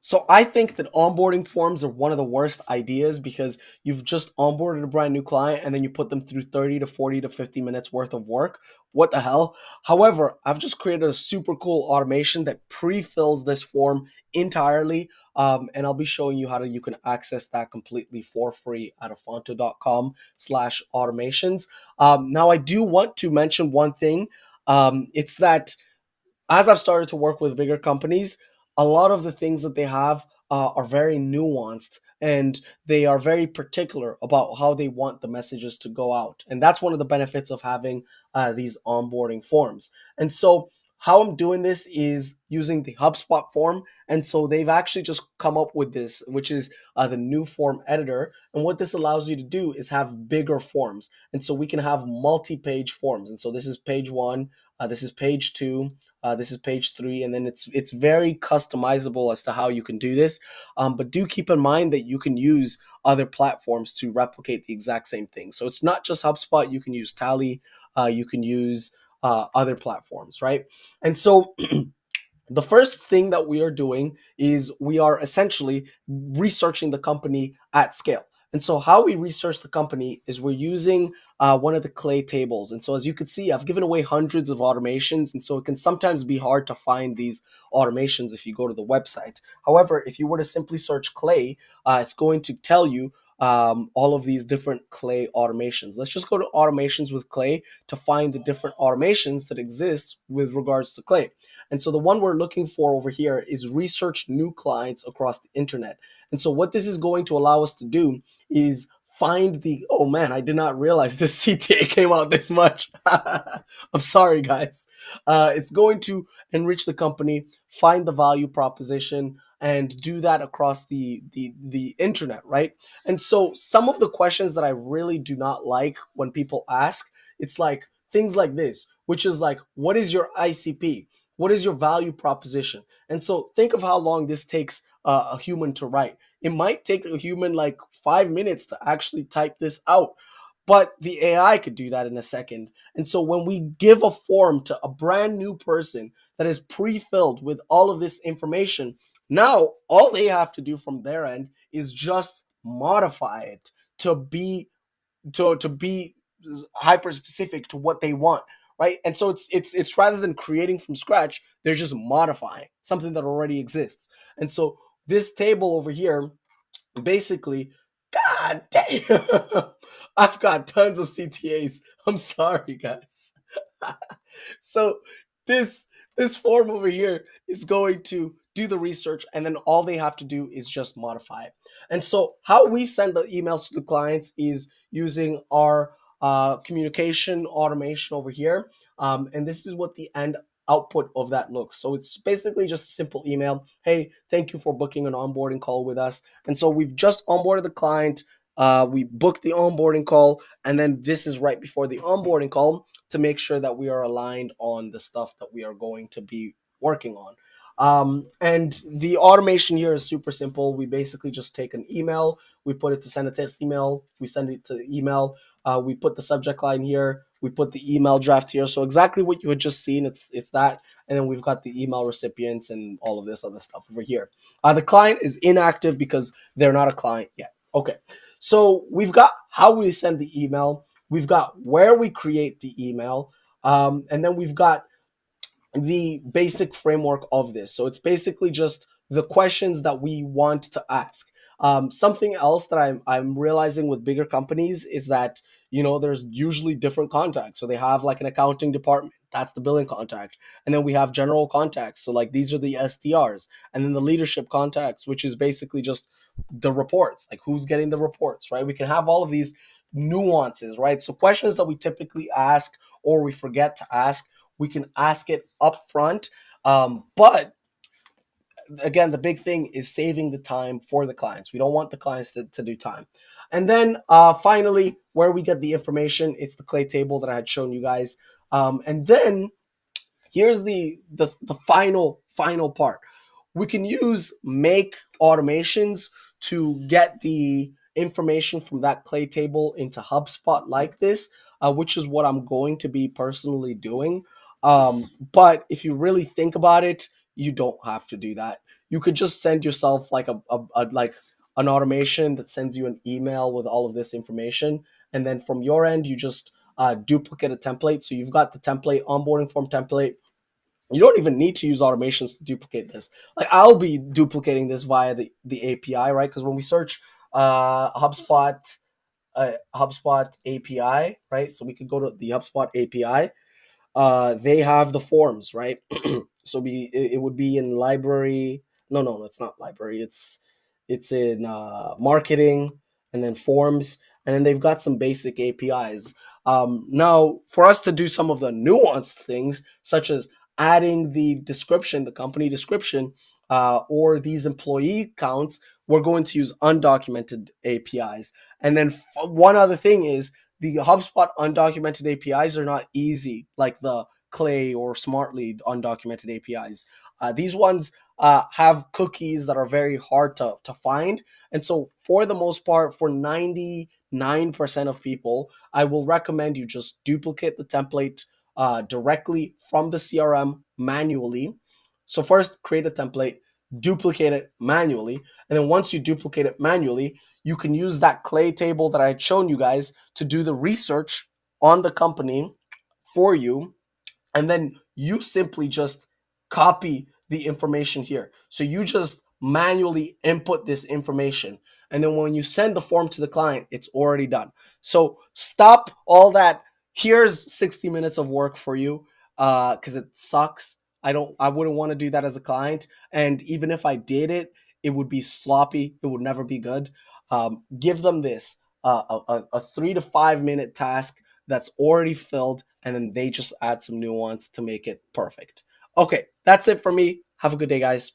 So I think that onboarding forms are one of the worst ideas because you've just onboarded a brand new client and then you put them through 30 to 40 to 50 minutes worth of work. What the hell? However, I've just created a super cool automation that pre-fills this form entirely. And I'll be showing you how you can access that completely for free at afonto.com/automations. Now I do want to mention one thing. It's that as I've started to work with bigger companies, a lot of the things that they have are very nuanced and they are very particular about how they want the messages to go out. And that's one of the benefits of having these onboarding forms. And so, how I'm doing this is using the HubSpot form. And so, they've actually just come up with this, which is the new form editor. And what this allows you to do is have bigger forms. And so, we can have multi page forms. And so, this is page one, this is page two. This is page three, and then it's very customizable as to how you can do this. But do keep in mind that you can use other platforms to replicate the exact same thing. So it's not just HubSpot. You can use Tally. You can use other platforms, right? And so the first thing that we are doing is we are essentially researching the company at scale. And so, how we research the company is we're using one of the clay tables. And so, as you can see, I've given away hundreds of automations. And so, it can sometimes be hard to find these automations if you go to the website. However, if you were to simply search clay, it's going to tell you all of these different clay automations. Let's just go to automations with clay to find the different automations that exist with regards to clay. And so the one we're looking for over here is research new clients across the internet. And so what this is going to allow us to do is find the, oh man, I did not realize this CTA came out this much. I'm sorry, guys. It's going to enrich the company, find the value proposition, and do that across the internet, right? And so some of the questions that I really do not like when people ask, it's like things like this, which is like, what is your ICP? What is your value proposition? And so think of how long this takes a human to write. It might take a human like 5 minutes to actually type this out, but the AI could do that in a second. And so when we give a form to a brand new person that is pre-filled with all of this information, now all they have to do from their end is just modify it to be to be hyper specific to what they want, right? And so it's rather than creating from scratch, they're just modifying something that already exists. And so this table over here basically, god damn, I've got tons of CTAs. I'm sorry, guys. So this this form over here is going to do the research, and then all they have to do is just modify it. And so how we send the emails to the clients is using our communication automation over here. And this is what the end output of that looks. So it's basically just a simple email. Hey, thank you for booking an onboarding call with us. And so we've just onboarded the client. We booked the onboarding call, and then this is right before the onboarding call to make sure that we are aligned on the stuff that we are going to be working on. And the automation here is super simple. We basically just take an email, we put it to send a test email, we send it to the email, we put the subject line here, we put the email draft here. So exactly what you had just seen, it's that, and then we've got the email recipients and all of this other stuff over here. The client is inactive because they're not a client yet. Okay, so we've got how we send the email, we've got where we create the email, and then we've got the basic framework of this. So it's basically just the questions that we want to ask. Something else that I'm realizing with bigger companies is that there's usually different contacts. So they have like an accounting department. That's the billing contact. And then we have general contacts. So like these are the SDRs. And then the leadership contacts, which is basically just the reports, like who's getting the reports, right? We can have all of these nuances, right? So questions that we typically ask or we forget to ask, we can ask it up front. But again, the big thing is saving the time for the clients. We don't want the clients to do time. And then finally, where we get the information, it's the clay table that I had shown you guys. And then here's the final part. We can use make automations to get the information from that clay table into HubSpot like this, which is what I'm going to be personally doing. But if you really think about it, you don't have to do that. you could just send yourself like like an automation that sends you an email with all of this information, and then from your end you just duplicate a template. So you've got the template, onboarding form template. You don't even need to use automations to duplicate this. Like I'll be duplicating this via the API, right? Because when we search HubSpot API, right? So we could go to the HubSpot API. They have the forms, right? So it would be in library. No, it's not library. It's in marketing, and then forms, and then they've got some basic APIs. Now, for us to do some of the nuanced things, such as adding the description, the company description, or these employee counts, we're going to use undocumented APIs. And then one other thing is the HubSpot undocumented APIs are not easy like the Clay or Smartly undocumented APIs. These ones have cookies that are very hard to find. And so, for the most part, for 99% of people, I will recommend you just duplicate the template directly from the CRM manually. So, first, create a template, duplicate it manually. And then, once you duplicate it manually, you can use that Clay table that I had shown you guys to do the research on the company for you, and then you simply just copy the information here. So you just manually input this information, and then when you send the form to the client, it's already done. So stop all that. Here's 60 minutes of work for you, because it sucks. I wouldn't want to do that as a client, and even if I did it, it would be sloppy. It would never be good. Give them this a 3 to 5 minute task that's already filled, and then they just add some nuance to make it perfect. Okay, that's it for me. Have a good day, guys.